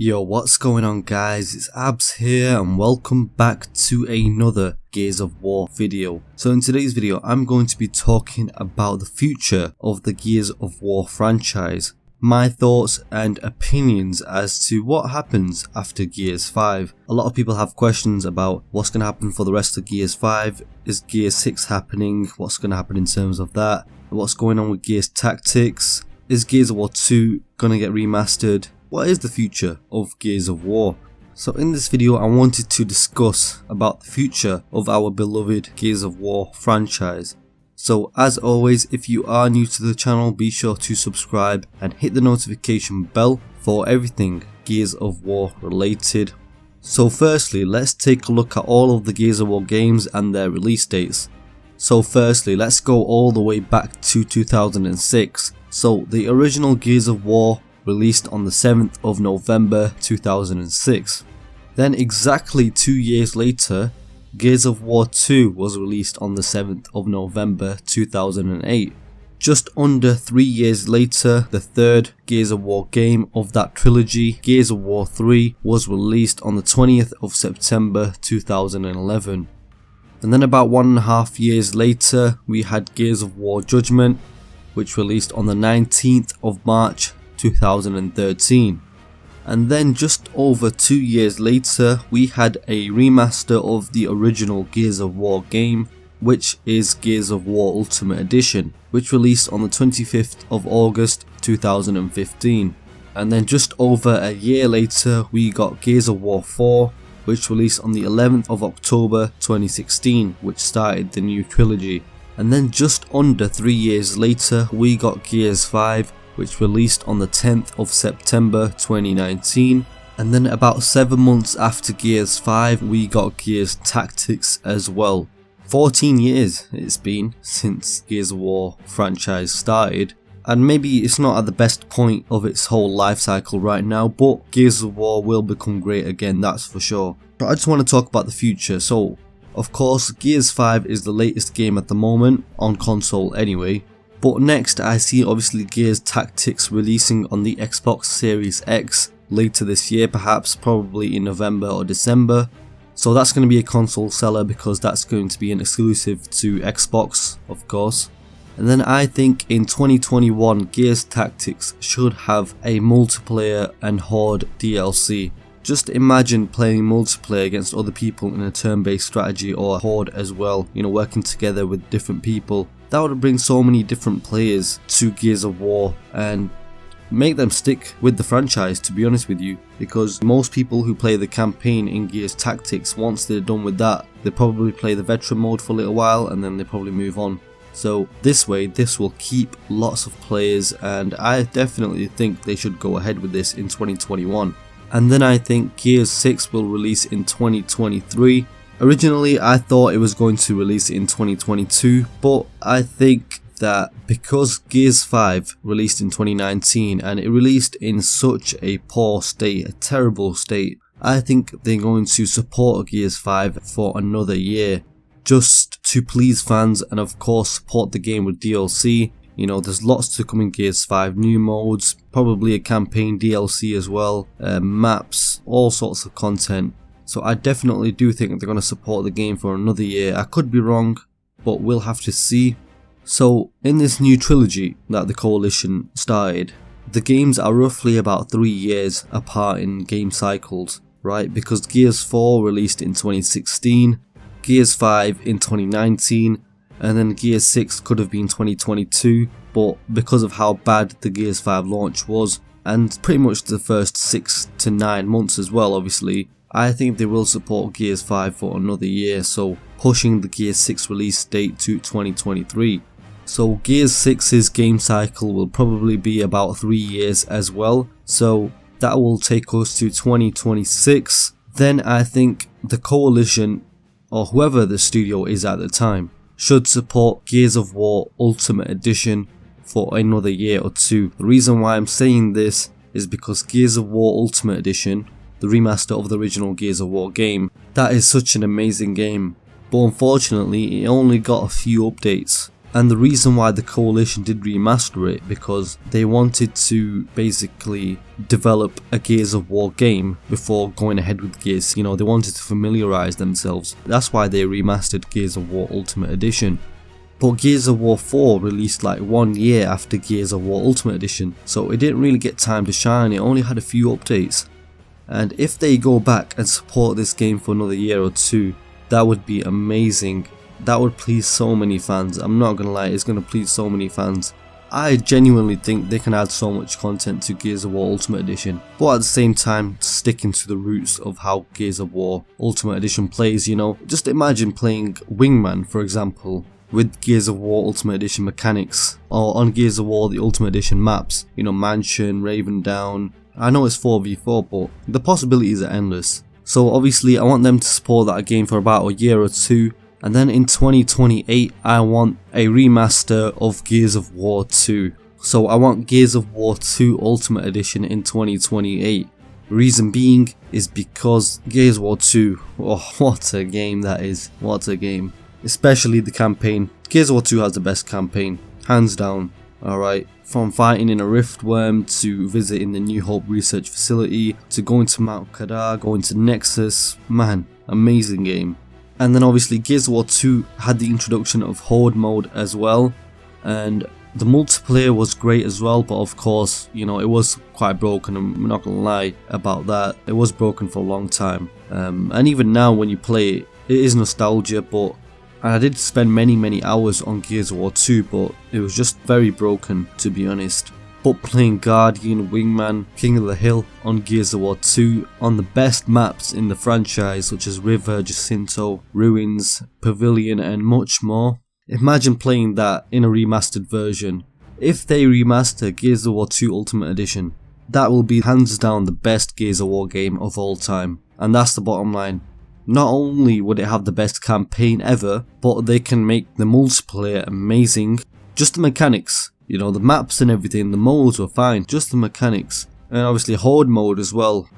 Yo, what's going on guys, it's Abs here and welcome back to another Gears of War video. So in today's video I'm going to be talking about the future of the Gears of War franchise, my thoughts and opinions as to what happens after Gears 5. A lot of people have questions about what's going to happen for the rest of Gears 5, is Gears 6 happening, what's going to happen in terms of that, what's going on with Gears Tactics, is Gears of War 2 going to get remastered? What is the future of Gears of War? So in this video I wanted to discuss about the future of our beloved Gears of War franchise. So as always, if you are new to the channel, be sure to subscribe and hit the notification bell for everything Gears of War related. So firstly, let's take a look at all of the Gears of War games and their release dates. So firstly, let's go all the way back to 2006. So the original Gears of War released on the 7th of November 2006. Then exactly 2 years later, Gears of War 2 was released on the 7th of November 2008. Just under 3 years later, the third Gears of War game of that trilogy, Gears of War 3, was released on the 20th of September 2011. And then about 1.5 years later, we had Gears of War Judgment, which released on the 19th of March 2013. And then just over 2 years later we had a remaster of the original Gears of War game, which is Gears of War Ultimate Edition, which released on the 25th of August 2015. And then just over a year later we got Gears of War 4, which released on the 11th of October 2016, which started the new trilogy. And then just under 3 years later we got Gears 5, which released on the 10th of September 2019, and then about 7 months after Gears 5 we got Gears Tactics as well. 14 years it's been since Gears of War franchise started, and maybe it's not at the best point of its whole life cycle right now, but Gears of War will become great again, that's for sure. But I just want to talk about the future. So of course Gears 5 is the latest game at the moment, on console anyway. But next I see obviously Gears Tactics releasing on the Xbox Series X later this year, perhaps probably in November or December. So that's going to be a console seller because that's going to be an exclusive to Xbox, of course. And then I think in 2021 Gears Tactics should have a multiplayer and HORDE DLC. Just imagine playing multiplayer against other people in a turn-based strategy, or HORDE as well, you know, working together with different people. That would bring so many different players to Gears of War and make them stick with the franchise, to be honest with you, because most people who play the campaign in Gears Tactics, once they're done with that, they probably play the veteran mode for a little while and then they probably move on. So this way, this will keep lots of players, and I definitely think they should go ahead with this in 2021. And then I think Gears 6 will release in 2023. Originally I thought it was going to release in 2022, but I think that because Gears 5 released in 2019 and it released in such a poor state, a terrible state, I think they're going to support Gears 5 for another year, just to please fans and of course support the game with DLC. You know, there's lots to come in Gears 5, new modes, probably a campaign DLC as well, maps, all sorts of content. So I definitely do think they're going to support the game for another year. I could be wrong, but we'll have to see. So in this new trilogy that the Coalition started, the games are roughly about 3 years apart in game cycles, right? Because Gears 4 released in 2016, Gears 5 in 2019, and then Gears 6 could have been 2022, but because of how bad the Gears 5 launch was, and pretty much the first 6 to 9 months as well obviously, I think they will support Gears 5 for another year, so pushing the Gears 6 release date to 2023. So Gears 6's game cycle will probably be about 3 years as well, so that will take us to 2026. Then I think the Coalition, or whoever the studio is at the time, should support Gears of War Ultimate Edition for another year or two. The reason why I'm saying this is because Gears of War Ultimate Edition, the remaster of the original Gears of War game, that is such an amazing game, but unfortunately it only got a few updates And the reason why the coalition did remaster it, because they wanted to basically develop a Gears of War game before going ahead with Gears. You know, they wanted to familiarize themselves. That's why they remastered Gears of War Ultimate Edition. But Gears of War 4 released like 1 year after Gears of War Ultimate Edition, so it didn't really get time to shine. It only had a few updates. And if they go back and support this game for another year or two, that would be amazing. That would please so many fans. I'm not gonna lie, it's gonna please so many fans. I genuinely think they can add so much content to Gears of War Ultimate Edition, but at the same time sticking to the roots of how Gears of War Ultimate Edition plays, you know. Just imagine playing Wingman, for example, with Gears of War Ultimate Edition mechanics, or on Gears of War the Ultimate Edition maps, you know, Mansion, Raven Down. I know it's 4v4, but the possibilities are endless. So obviously I want them to support that game for about a year or two. And then in 2028, I want a remaster of Gears of War 2. So I want Gears of War 2 Ultimate Edition in 2028. Reason being is because Gears of War 2, oh, what a game that is. What a game. Especially the campaign. Gears of War 2 has the best campaign, hands down. Alright, from fighting in a Riftworm to visiting the New Hope research facility to going to Mount Kadar, going to Nexus. Man, amazing game. And then obviously Gears of War 2 had the introduction of HORDE mode as well, and the multiplayer was great as well, but of course, you know, it was quite broken. I'm not gonna lie about that. It was broken for a long time, and even now when you play it, it is nostalgia. But I did spend many hours on Gears of War 2, but it was just very broken, to be honest. But playing Guardian, Wingman, King of the Hill on Gears of War 2 on the best maps in the franchise, such as River, Jacinto, Ruins, Pavilion and much more. Imagine playing that in a remastered version. If they remaster Gears of War 2 Ultimate Edition, that will be hands down the best Gears of War game of all time. And that's the bottom line. Not only would it have the best campaign ever, but they can make the multiplayer amazing. Just the mechanics. You know, the maps and everything, the modes were fine, just the mechanics. And obviously HORDE mode as well,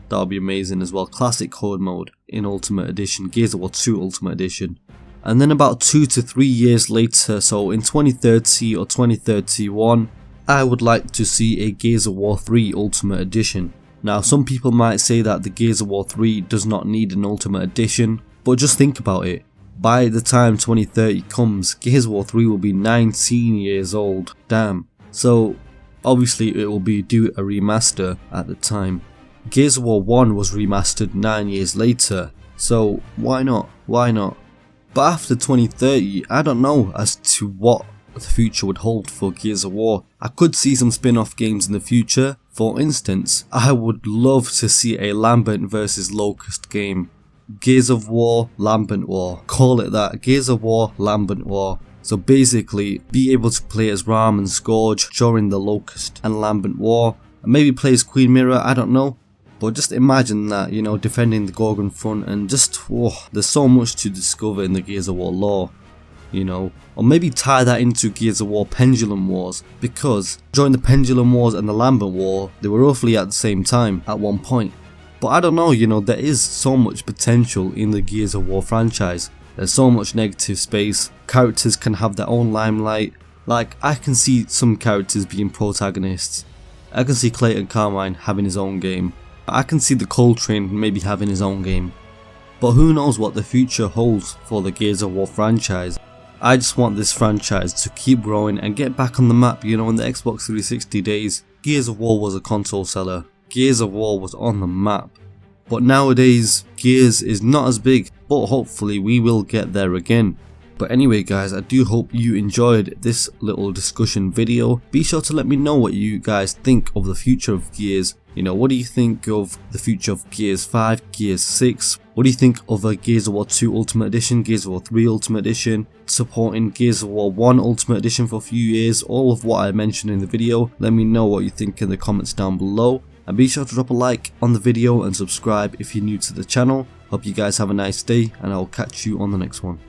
that would be amazing as well. Classic HORDE mode in Ultimate Edition, Gears of War 2 Ultimate Edition. And then about 2 to 3 years later, so in 2030 or 2031, I would like to see a Gears of War 3 Ultimate Edition. Now some people might say that the Gears of War 3 does not need an Ultimate Edition, but just think about it. By the time 2030 comes, Gears of War 3 will be 19 years old. Damn. So obviously it will be due a remaster at the time. Gears of War 1 was remastered 9 years later, so why not? Why not? But after 2030, I don't know as to what the future would hold for Gears of War. I could see some spin-off games in the future. For instance, I would love to see a Lambent vs Locust game. Gears of War, Lambent War. Call it that. Gears of War, Lambent War. So basically, be able to play as Ram and Scourge during the Locust and Lambent War. And maybe play as Queen Mira, I don't know. But just imagine that, you know, defending the Gorgon front, and just, oh, there's so much to discover in the Gears of War lore. You know, or maybe tie that into Gears of War Pendulum Wars, because during the Pendulum Wars and the Lambent War, they were roughly at the same time at one point. But I don't know, you know, there is so much potential in the Gears of War franchise. There's so much negative space, characters can have their own limelight. Like, I can see some characters being protagonists. I can see Clayton Carmine having his own game. I can see the Coltrane maybe having his own game. But who knows what the future holds for the Gears of War franchise. I just want this franchise to keep growing and get back on the map. You know, in the Xbox 360 days, Gears of War was a console seller. Gears of War was on the map. But nowadays, Gears is not as big, but hopefully we will get there again. But anyway guys, I do hope you enjoyed this little discussion video. Be sure to let me know what you guys think of the future of Gears. You know, what do you think of the future of Gears 5, Gears 6? What do you think of a Gears of War 2 Ultimate Edition, Gears of War 3 Ultimate Edition, supporting Gears of War 1 Ultimate Edition for a few years? All of what I mentioned in the video. Let me know what you think in the comments down below. And be sure to drop a like on the video and subscribe if you're new to the channel. Hope you guys have a nice day, and I'll catch you on the next one.